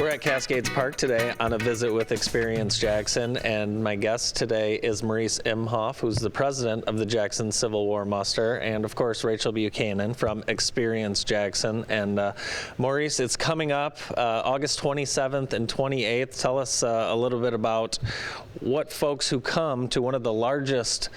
We're at Cascades Park today on a visit with Experience Jackson, and my guest today is Maurice Imhoff, who's the president of the Jackson Civil War Muster, and of course Rachel Buchanan from Experience Jackson. And Maurice, it's coming up August 27th and 28th. Tell us a little bit about what folks who come to one of the largest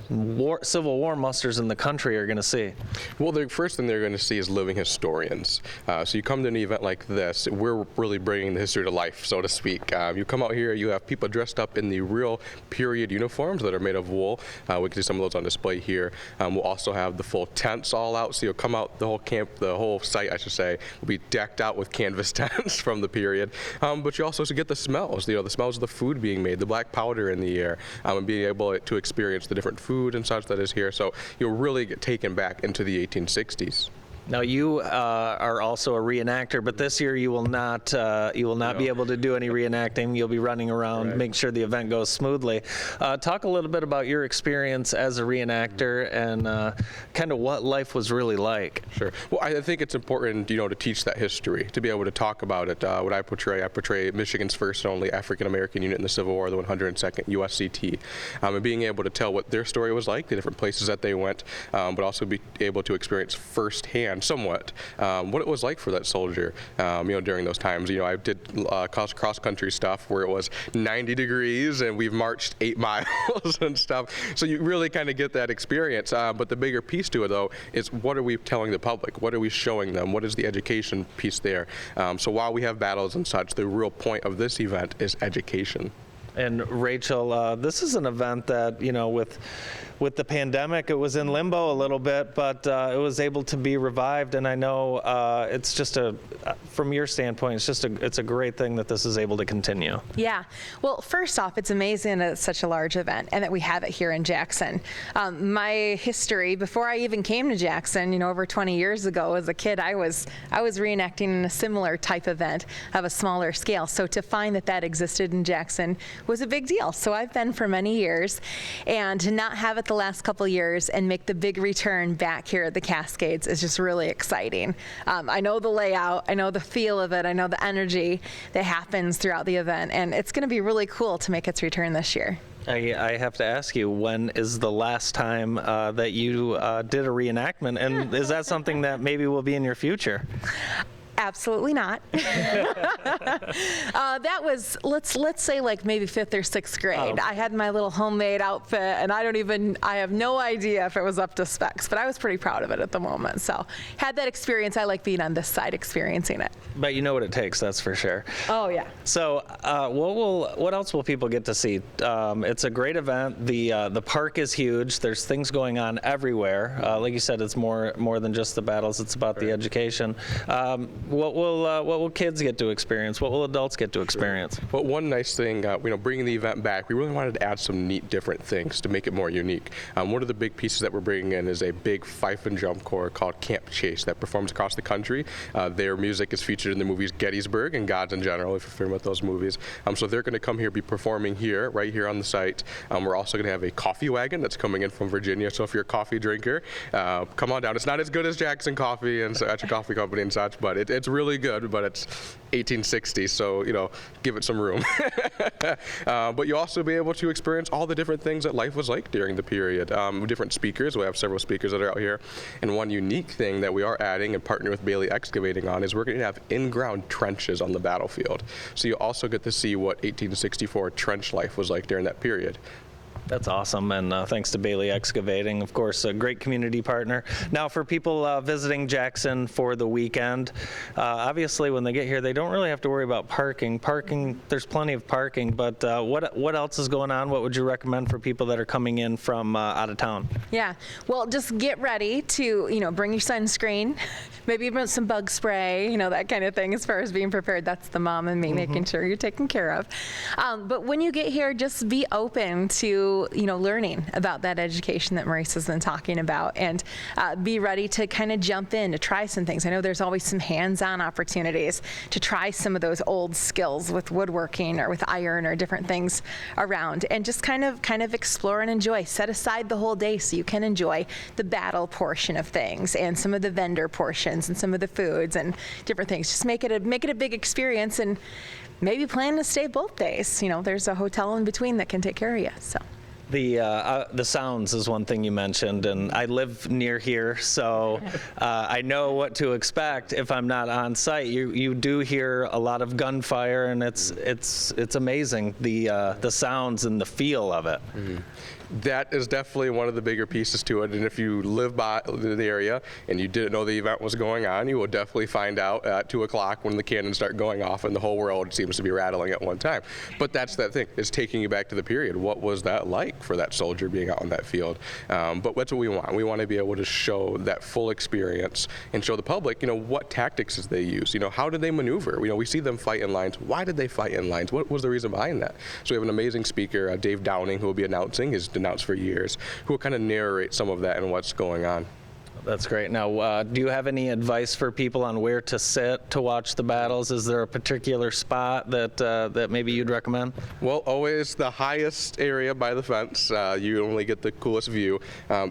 Civil War musters in the country are going to see. Well, the first thing they're going to see is living historians. So you come to an event like this, we're really bringing the history to life, so to speak. You come out here, you have people dressed up in the real period uniforms that are made of wool. We can see some of those on display here. We'll also have the full tents all out, so you'll come out, the whole site, I should say, will be decked out with canvas tents from the period. But you also get the smells, the smells of the food being made, the black powder in the air, and being able to experience the different food and such that is here. So you'll really get taken back into the 1860s. Now you are also a reenactor, but this year you will not be able to do any reenacting. You'll be running around, make sure the event goes smoothly. Talk a little bit about your experience as a reenactor and kind of what life was really like. Sure. Well, I think it's important, to teach that history, to be able to talk about it. What I portray Michigan's first and only African-American unit in the Civil War, the 102nd USCT, and being able to tell what their story was like, the different places that they went, but also be able to experience firsthand somewhat what it was like for that soldier during those times. I did cross-country stuff where it was 90 degrees and we've marched 8 miles and stuff, so you really kind of get that experience. But the bigger piece to it, though, is what are we telling the public? What are we showing them? What is the education piece there? So while we have battles and such, the real point of this event is education. And Rachel, this is an event that, with the pandemic, it was in limbo a little bit, but it was able to be revived. And I know it's just from your standpoint, it's a great thing that this is able to continue. Yeah. Well, first off, it's amazing that it's such a large event and that we have it here in Jackson. My history, before I even came to Jackson, over 20 years ago, as a kid, I was reenacting in a similar type event of a smaller scale. So to find that existed in Jackson was a big deal. So I've been for many years, and to not have it the last couple years and make the big return back here at the Cascades is just really exciting. I know the layout, I know the feel of it, I know the energy that happens throughout the event, and it's going to be really cool to make its return this year. I have to ask you, when is the last time that you did a reenactment, and is that something that maybe will be in your future? Absolutely not. That was, let's say like maybe 5th or 6th grade. I had my little homemade outfit, and I have no idea if it was up to specs, but I was pretty proud of it at the moment. So had that experience. I like being on this side experiencing it. But you know what it takes, that's for sure. Oh yeah. So what else will people get to see? It's a great event. The park is huge. There's things going on everywhere. Like you said, it's more than just the battles. It's about the education. What will kids get to experience? What will adults get to experience? Well, one nice thing, bringing the event back, we really wanted to add some neat different things to make it more unique. One of the big pieces that we're bringing in is a big fife and drum corps called Camp Chase that performs across the country. Their music is featured in the movies Gettysburg and Gods in General, if you're familiar with those movies. So they're going to come here, be performing here, right here on the site. We're also going to have a coffee wagon that's coming in from Virginia. So if you're a coffee drinker, come on down. It's not as good as Jackson Coffee and at your coffee company and such, but it's really good, but it's 1860, so give it some room. But you'll also be able to experience all the different things that life was like during the period. Different speakers. We have several speakers that are out here, and one unique thing that we are adding and partnering with Bailey Excavating on is we're going to have in-ground trenches on the battlefield. So you also get to see what 1864 trench life was like during that period. That's awesome, and thanks to Bailey Excavating, of course, a great community partner. Now, for people visiting Jackson for the weekend, obviously when they get here, they don't really have to worry about parking. There's plenty of parking, but what else is going on? What would you recommend for people that are coming in from out of town? Yeah, well, just get ready to, bring your sunscreen, maybe even some bug spray, that kind of thing as far as being prepared. That's the mom and me making sure you're taken care of. But when you get here, just be open to learning about that education that Maurice has been talking about, and be ready to kind of jump in to try some things. I know there's always some hands-on opportunities to try some of those old skills with woodworking or with iron or different things around, and just kind of explore and enjoy. Set aside the whole day so you can enjoy the battle portion of things and some of the vendor portions attractions and some of the foods and different things. Just make it a big experience, and maybe plan to stay both days. You know, there's a hotel in between that can take care of you. So. The sounds is one thing you mentioned, and I live near here, so I know what to expect if I'm not on site. You do hear a lot of gunfire, and it's amazing the sounds and the feel of it. Mm-hmm. That is definitely one of the bigger pieces to it, and if you live by the area and you didn't know the event was going on, you will definitely find out at 2 o'clock when the cannons start going off and the whole world seems to be rattling at one time. But that's that thing, it's taking you back to the period. What was that like for that soldier being out on that field? But that's what we want. We want to be able to show that full experience and show the public, you know, what tactics did they use? You know, how did they maneuver? You know, we see them fight in lines. Why did they fight in lines? What was the reason behind that? So we have an amazing speaker, Dave Downing, who will be announcing. He's announced for years, who will kind of narrate some of that and what's going on. That's great. Now, do you have any advice for people on where to sit to watch the battles? Is there a particular spot that maybe you'd recommend? Well, always the highest area by the fence. You only get the coolest view.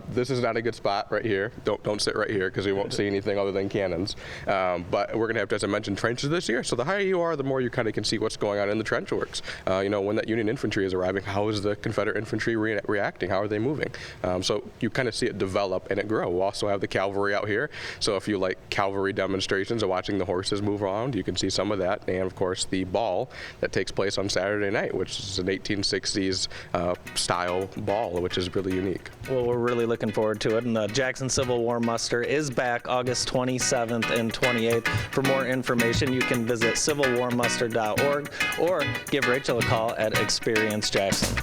This is not a good spot right here. Don't sit right here because we won't see anything other than cannons. But we're going to have, as I mentioned, trenches this year. So the higher you are, the more you kind of can see what's going on in the trench works. You know, when that Union infantry is arriving, how is the Confederate infantry reacting? How are they moving? So you kind of see it develop and it grow. We'll also have the cavalry out here, so if you like cavalry demonstrations and watching the horses move around, you can see some of that. And of course the ball that takes place on Saturday night, which is an 1860s style ball, which is really unique. Well, we're really looking forward to it, and the Jackson Civil War Muster is back August 27th and 28th. For more information, you can visit civilwarmuster.org or give Rachel a call at Experience Jackson.